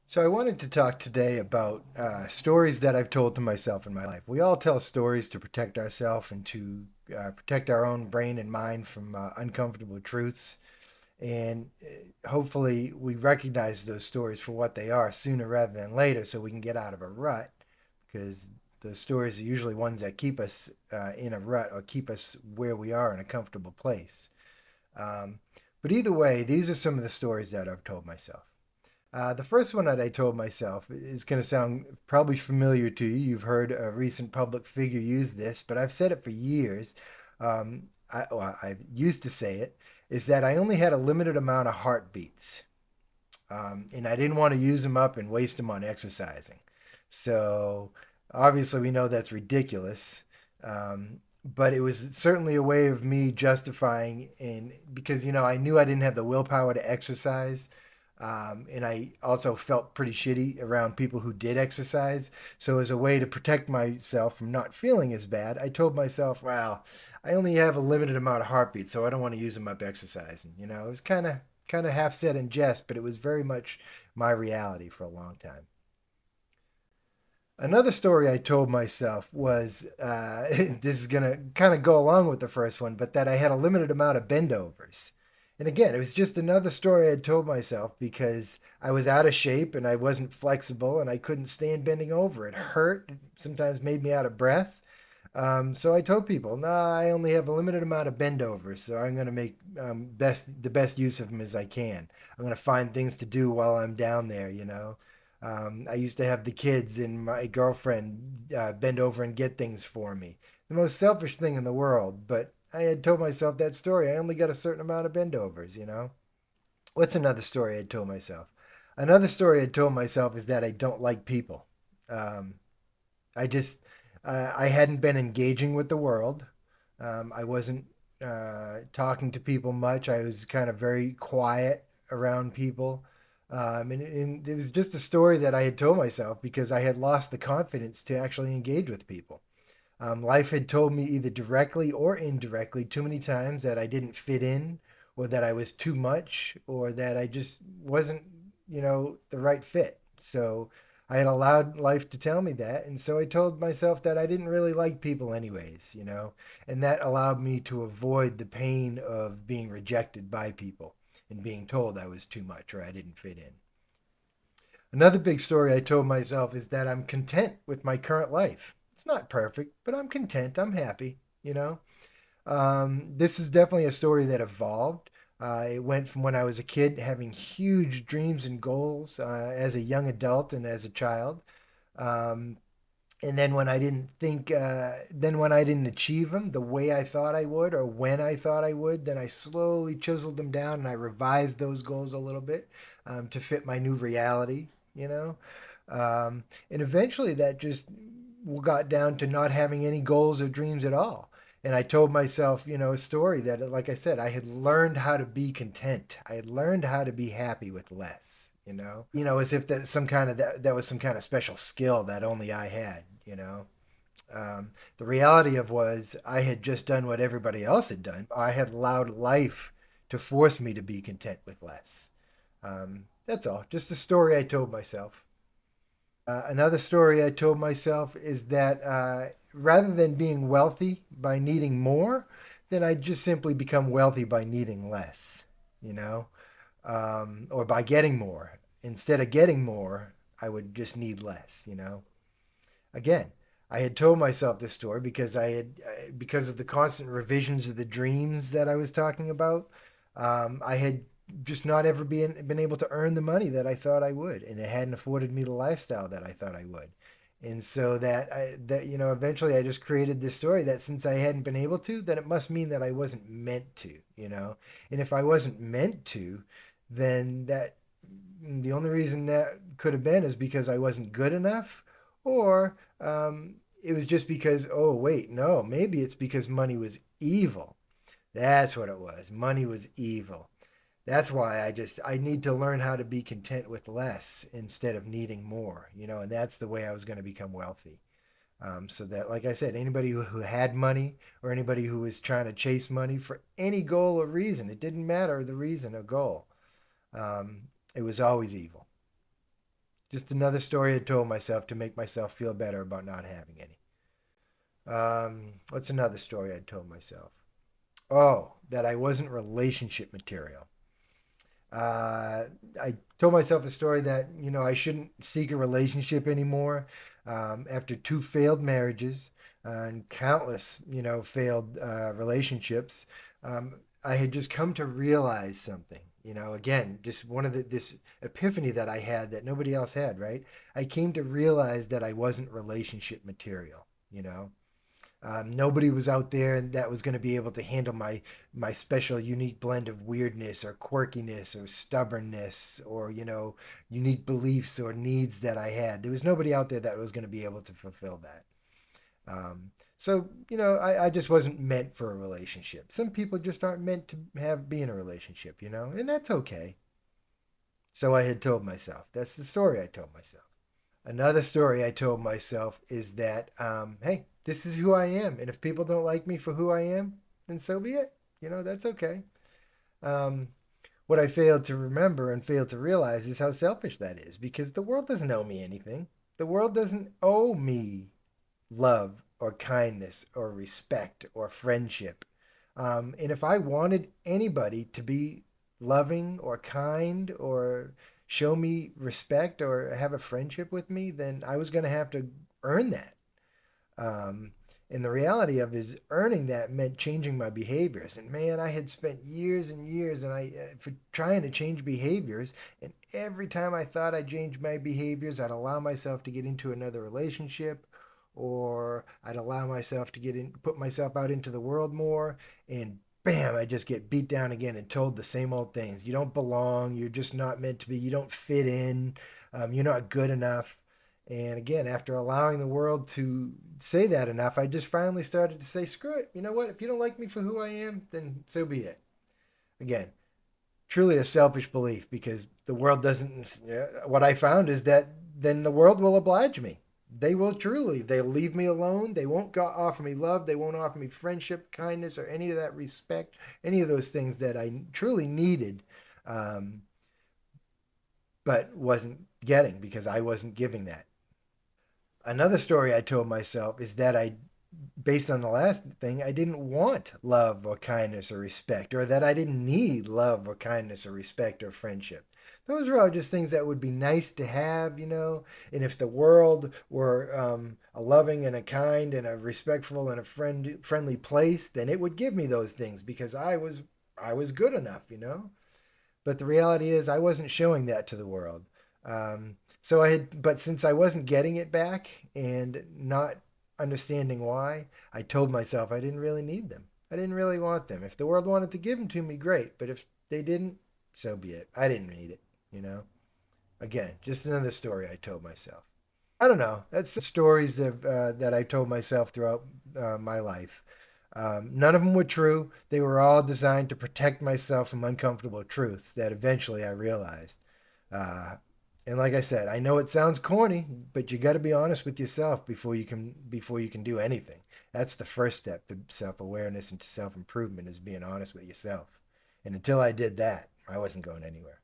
So I wanted to talk today about stories that I've told to myself in my life. We all tell stories to protect ourselves and to protect our own brain and mind from uncomfortable truths. And hopefully we recognize those stories for what they are sooner rather than later so we can get out of a rut because those stories are usually ones that keep us in a rut or keep us where we are in a comfortable place. Um, but either way, these are some of the stories that I've told myself. The first one that I told myself is going to sound probably familiar to you. You've heard a recent public figure use this, but I've said it for years. I used to say it, is that I only had a limited amount of heartbeats. And I didn't want to use them up and waste them on exercising. So obviously, we know that's ridiculous. But it was certainly a way of me justifying, and because I knew I didn't have the willpower to exercise, and I also felt pretty shitty around people who did exercise. So as a way to protect myself from not feeling as bad, I told myself, "Well, I only have a limited amount of heartbeats, so I don't want to use them up exercising." It was kind of half said in jest, but it was very much my reality for a long time. Another story I told myself was this is going to kind of go along with the first one, but that I had a limited amount of bendovers. And again, it was just another story I told myself because I was out of shape and I wasn't flexible and I couldn't stand bending over. It hurt, it sometimes made me out of breath. So I told people, nah, I only have a limited amount of bendovers, so I'm going to make the best use of them as I can. I'm going to find things to do while I'm down there. I used to have the kids and my girlfriend bend over and get things for me. The most selfish thing in the world, but I had told myself that story. I only got a certain amount of bendovers. What's another story I told myself? Another story I told myself is that I don't like people. Um, I just I hadn't been engaging with the world. I wasn't talking to people much. I was kind of very quiet around people. And it was just a story that I had told myself because I had lost the confidence to actually engage with people. Life had told me either directly or indirectly too many times that I didn't fit in, or that I was too much, or that I just wasn't the right fit. So I had allowed life to tell me that. And so I told myself that I didn't really like people, anyways. And that allowed me to avoid the pain of being rejected by people and being told I was too much or I didn't fit in. Another big story I told myself is that I'm content with my current life. It's not perfect, but I'm content. I'm happy. This is definitely a story that evolved. It went from when I was a kid having huge dreams and goals as a young adult and as a child. Um, and then when I didn't achieve them the way I thought I would or when I thought I would, then I slowly chiseled them down and I revised those goals a little bit to fit my new reality. And eventually that just got down to not having any goals or dreams at all. And I told myself a story that, like I said, I had learned how to be content. I had learned how to be happy with less. As if that was some kind of special skill that only I had. The reality of was I had just done what everybody else had done. I had allowed life to force me to be content with less. That's all. Just a story I told myself. Another story I told myself is that rather than being wealthy by needing more, then I just simply become wealthy by needing less, you know, or by getting more. Instead of getting more, I would just need less. Again, I had told myself this story because of the constant revisions of the dreams that I was talking about. I had just not ever been able to earn the money that I thought I would, and it hadn't afforded me the lifestyle that I thought I would. And so eventually I just created this story that since I hadn't been able to, then it must mean that I wasn't meant to. And if I wasn't meant to, then the only reason that could have been is because I wasn't good enough, or it was just because, oh, wait, no, maybe it's because money was evil. That's what it was. Money was evil. That's why I need to learn how to be content with less instead of needing more, and that's the way I was going to become wealthy. So that, like I said, anybody who had money or anybody who was trying to chase money for any goal or reason, it didn't matter the reason or goal. It was always evil. Just another story I told myself to make myself feel better about not having any. What's another story I told myself? Oh, that I wasn't relationship material. Uh, I told myself a story that, I shouldn't seek a relationship anymore after two failed marriages and countless, failed relationships. I had just come to realize something. Again, just one of this epiphany that I had that nobody else had, right? I came to realize that I wasn't relationship material, you know? Nobody was out there that was going to be able to handle my special, unique blend of weirdness or quirkiness or stubbornness or unique beliefs or needs that I had. There was nobody out there that was going to be able to fulfill that. So I just wasn't meant for a relationship. Some people just aren't meant to be in a relationship, and that's okay. So I had told myself. That's the story I told myself. Another story I told myself is that, hey, this is who I am. And if people don't like me for who I am, then so be it. That's okay. Um, what I failed to remember and failed to realize is how selfish that is because the world doesn't owe me anything. The world doesn't owe me love or kindness or respect or friendship. And if I wanted anybody to be loving or kind or show me respect or have a friendship with me, then I was going to have to earn that. Um, and the reality of is earning that meant changing my behaviors. And man, I had spent years and years and for trying to change behaviors. And every time I thought I changed my behaviors, I'd allow myself to get into another relationship or I'd allow myself to put myself out into the world more. And bam, I just get beat down again and told the same old things. You don't belong. You're just not meant to be. You don't fit in. You're not good enough. And again, after allowing the world to say that enough, I just finally started to say, screw it. You know what? If you don't like me for who I am, then so be it. Again, truly a selfish belief because the world doesn't. What I found is that then the world will oblige me. They will truly. They'll leave me alone. They won't offer me love. They won't offer me friendship, kindness, or any of that respect, any of those things that I truly needed, um, but wasn't getting because I wasn't giving that. Another story I told myself is that based on the last thing, I didn't want love or kindness or respect, or that I didn't need love or kindness or respect or friendship. Those are all just things that would be nice to have. And if the world were a loving and a kind and a respectful and a friendly place, then it would give me those things because I was good enough. But the reality is, I wasn't showing that to the world. But since I wasn't getting it back and not understanding why, I told myself I didn't really need them. I didn't really want them. If the world wanted to give them to me, great. But if they didn't, so be it. I didn't need it. Again, just another story I told myself. I don't know. That's stories that I told myself throughout my life. None of them were true. They were all designed to protect myself from uncomfortable truths that eventually I realized. Uh, and like I said, I know it sounds corny, but you got to be honest with yourself before you can do anything. That's the first step to self-awareness and to self-improvement is being honest with yourself. And until I did that, I wasn't going anywhere.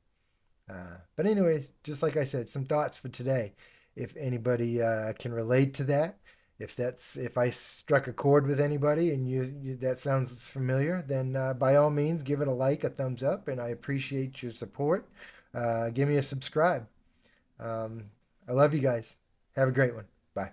But anyways, just like I said, some thoughts for today. If anybody can relate to that, if I struck a chord with anybody and that sounds familiar, then by all means give it a like, a thumbs up, and I appreciate your support. Give me a subscribe. Um, I love you guys. Have a great one. Bye.